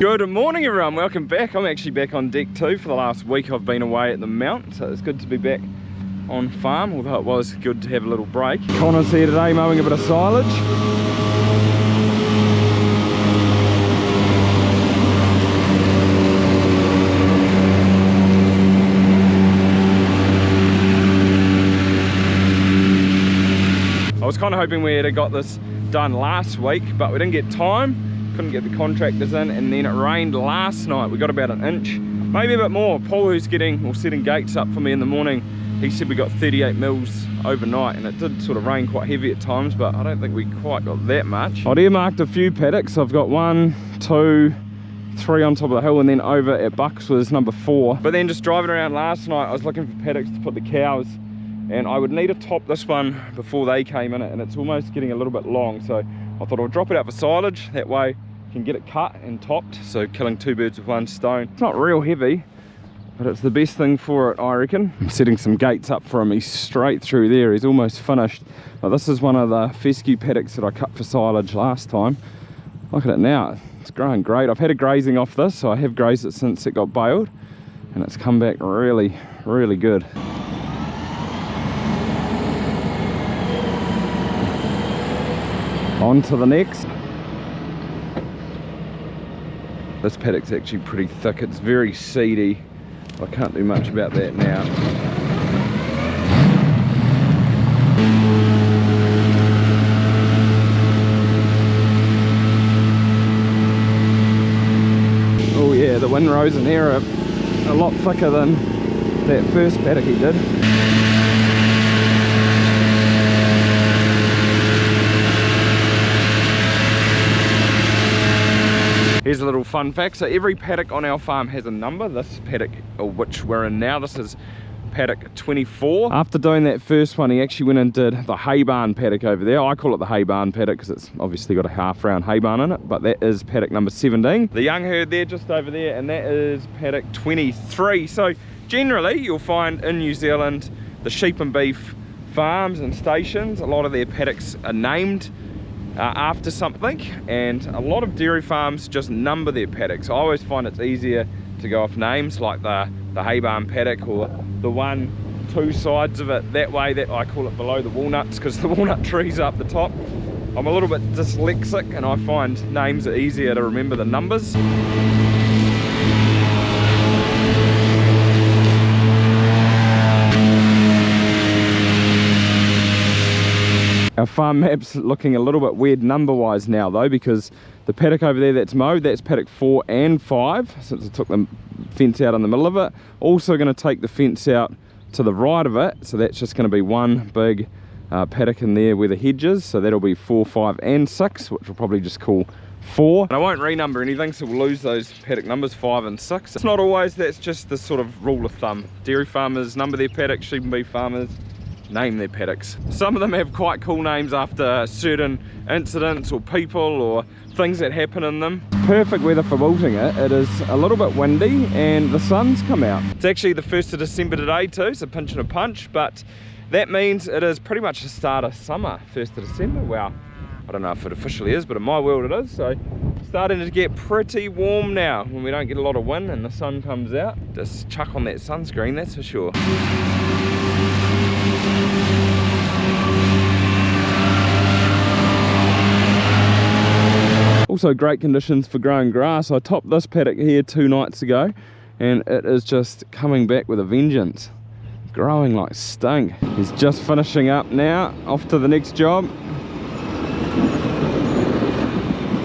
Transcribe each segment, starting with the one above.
Good morning everyone, welcome back. I'm actually back on deck 2 for the last week. I've been away at the mount, so it's good to be back on farm, although it was good to have a little break. Connor's here today mowing a bit of silage. I was kind of hoping we had got this done last week, but we didn't get time. Couldn't get the contractors in, and then it rained last night. We got about an inch, maybe a bit more. Paul, who's setting gates up for me in the morning, he said we got 38 mils overnight, and it did sort of rain quite heavy at times, but I don't think we quite got that much. I'd earmarked a few paddocks. I've got 1, 2, 3 on top of the hill, and then over at Bucks was number 4. But then just driving around last night, I was looking for paddocks to put the cows, and I would need to top this one before they came in it, and it's almost getting a little bit long, so I thought I'll drop it out for silage. That way I can get it cut and topped, so killing 2 birds with 1 stone. It's not real heavy, but it's the best thing for it, I reckon. I'm setting some gates up for him. He's straight through there. He's almost finished. But this is one of the fescue paddocks that I cut for silage last time. Look at it now. It's growing great. I've had a grazing off this, so I have grazed it since it got baled, and it's come back really, really good. On to the next. This paddock's actually pretty thick. It's very seedy. I can't do much about that now. Oh yeah, the windrows in here are a lot thicker than that first paddock he did. Here's a little fun fact. So every paddock on our farm has a number. This paddock, or which we're in now, this is paddock 24. After doing that first one, he actually went and did the hay barn paddock over there. I call it the hay barn paddock because it's obviously got a half round hay barn in it, but that is paddock number 17. The young herd there just over there, and that is paddock 23. So generally you'll find in New Zealand the sheep and beef farms and stations, a lot of their paddocks are named after something, and a lot of dairy farms just number their paddocks. I always find it's easier to go off names, like the hay barn paddock, or the 1, 2 sides of it. That way, that I call it below the walnuts, because the walnut tree's up the top. I'm a little bit dyslexic, and I find names are easier to remember than numbers. Our farm map's looking a little bit weird number-wise now though, because the paddock over there that's mowed, that's paddock 4 and 5, since I took the fence out in the middle of it. Also going to take the fence out to the right of it, so that's just going to be one big paddock in there where the hedge is, so that'll be 4, 5 and 6, which we'll probably just call 4. And I won't renumber anything, so we'll lose those paddock numbers 5 and 6. It's not always, that's just the sort of rule of thumb. Dairy farmers number their paddocks, sheep and beef farmers name their paddocks. Some of them have quite cool names after certain incidents or people or things that happen in them. Perfect weather for wilting it. It is a little bit windy and the sun's come out. It's actually the 1st of December today too, so pinch and a punch, but that means it is pretty much the start of summer, 1st of December. Well, I don't know if it officially is, but in my world it is. So starting to get pretty warm now when we don't get a lot of wind and the sun comes out. Just chuck on that sunscreen, that's for sure. Also great conditions for growing grass. I topped this paddock here 2 nights ago, and it is just coming back with a vengeance. Growing like stink. He's just finishing up now, off to the next job.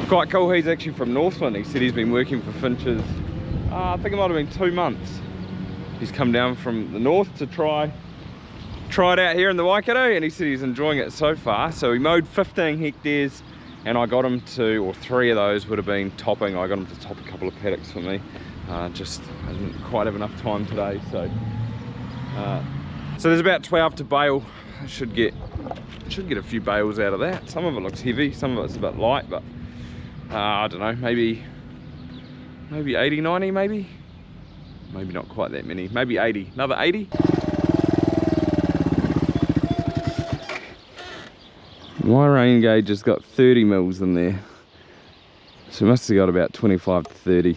Quite cool, he's actually from Northland. He said he's been working for finches, I think it might have been 2 months. He's come down from the north to try it out here in the Waikato, and he said he's enjoying it so far. So he mowed 15 hectares, and I got him to, or 3 of those would have been topping. I got him to top a couple of paddocks for me. I didn't quite have enough time today, so there's about 12 to bale. I should get a few bales out of that. Some of it looks heavy, some of it's a bit light, but I don't know, maybe 80, 90 maybe not quite that many, maybe 80, another 80. My rain gauge has got 30 mils in there. So we must have got about 25 to 30.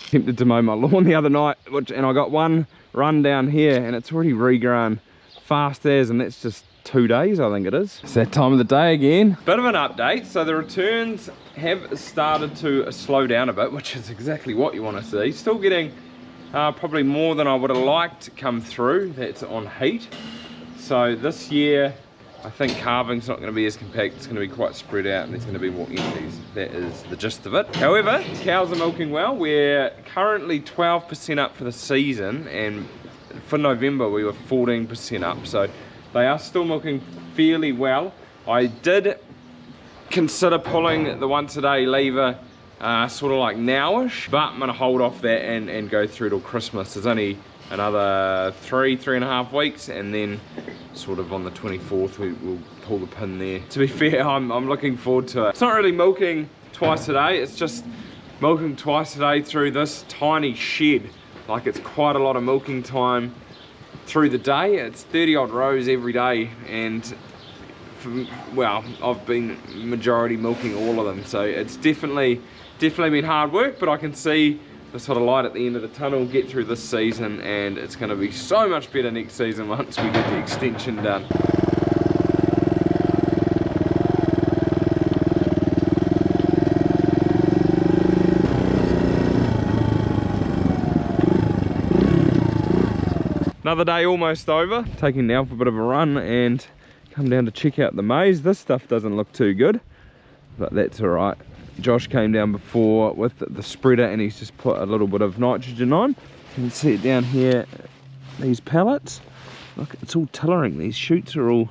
Attempted to mow my lawn the other night, and I got one run down here, and it's already regrown fast as, and that's just 2 days, I think it is. It's that time of the day again. Bit of an update. So the returns have started to slow down a bit, which is exactly what you want to see. Still getting probably more than I would have liked to come through. That's on heat. So this year, I think calving's not going to be as compact. It's going to be quite spread out, and there's going to be more empties. That is the gist of it. However, cows are milking well. We're currently 12% up for the season, and for November we were 14% up. So they are still milking fairly well. I did consider pulling the once a day lever sort of like nowish, but I'm going to hold off that and go through till Christmas. There's only another 3.5 weeks, and then sort of on the 24th we'll pull the pin there. To be fair, I'm looking forward to it. It's not really milking twice a day, it's just milking twice a day through this tiny shed. Like, it's quite a lot of milking time through the day. It's 30 odd rows every day, and well, I've been majority milking all of them, so it's definitely been hard work, but I can see the sort of light at the end of the tunnel, get through this season, and it's going to be so much better next season once we get the extension done. Another day almost over. Taking now for a bit of a run and come down to check out the maize. This stuff doesn't look too good, but that's all right. Josh came down before with the spreader, and he's just put a little bit of nitrogen on. You can see it down here, these pallets. Look, it's all tillering. These shoots are all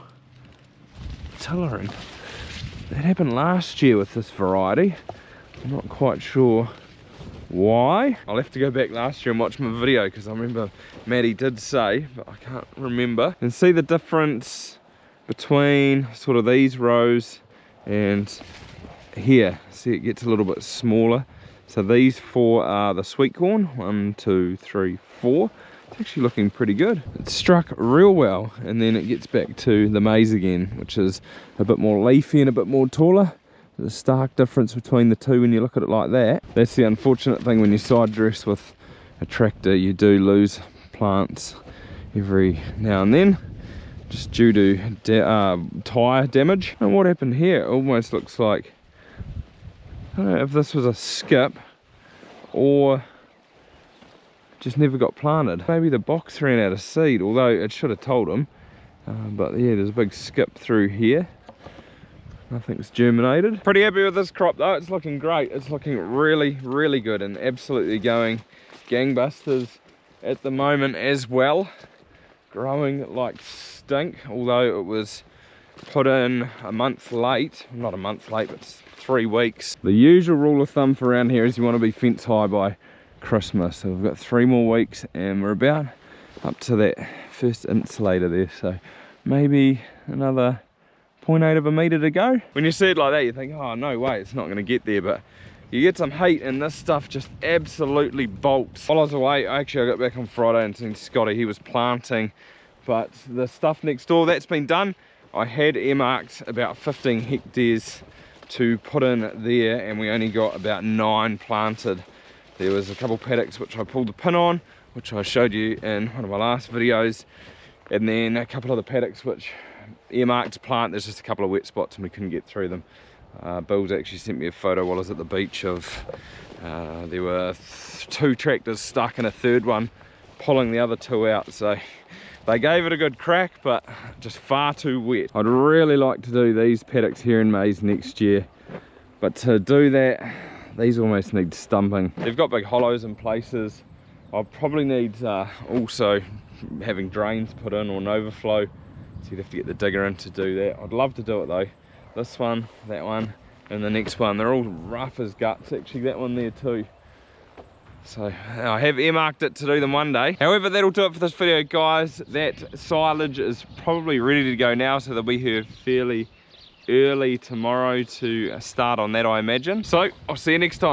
tillering. That happened last year with this variety. I'm not quite sure why. I'll have to go back last year and watch my video, because I remember Maddie did say, but I can't remember. And see the difference between sort of these rows and here. See, it gets a little bit smaller. So these four are the sweet corn. 1, 2, 3, 4. It's actually looking pretty good. It's struck real well, and then it gets back to the maize again, which is a bit more leafy and a bit more taller. There's a stark difference between the two when you look at it like that. That's the unfortunate thing when you side dress with a tractor. You do lose plants every now and then, just due to tyre damage. And what happened here, it almost looks like, I don't know if this was a skip or just never got planted. Maybe the box ran out of seed, although it should have told him. But yeah, there's a big skip through here. Nothing's germinated. Pretty happy with this crop though. It's looking great. It's looking really, really good, and absolutely going gangbusters at the moment as well. Growing like stink, although it was put in a month late. Not a month late, but 3 weeks. The usual rule of thumb for around here is you want to be fence high by Christmas. So we've got 3 more weeks, and we're about up to that first insulator there. So maybe another 0.8 of a metre to go. When you see it like that, you think, oh no way, it's not going to get there, but you get some heat and this stuff just absolutely bolts. While I was away, I got back on Friday and seen Scotty. He was planting, but the stuff next door, that's been done. I had earmarked about 15 hectares to put in there, and we only got about 9 planted. There was a couple paddocks which I pulled the pin on, which I showed you in one of my last videos, and then a couple of the paddocks which earmarked to plant. There's just a couple of wet spots and we couldn't get through them. Bill's actually sent me a photo while I was at the beach of there were 2 tractors stuck and a third one pulling the other 2 out, so they gave it a good crack, but just far too wet. I'd really like to do these paddocks here in maize next year, but to do that, these almost need stumping. They've got big hollows in places. I'll probably need also having drains put in or an overflow. So you'd have to get the digger in to do that. I'd love to do it though. This one, that one, and the next one, they're all rough as guts. Actually, that one there too. So I have earmarked it to do them one day. However, that'll do it for this video, guys. That silage is probably ready to go now, so they'll be here fairly early tomorrow to start on that, I imagine. So I'll see you next time.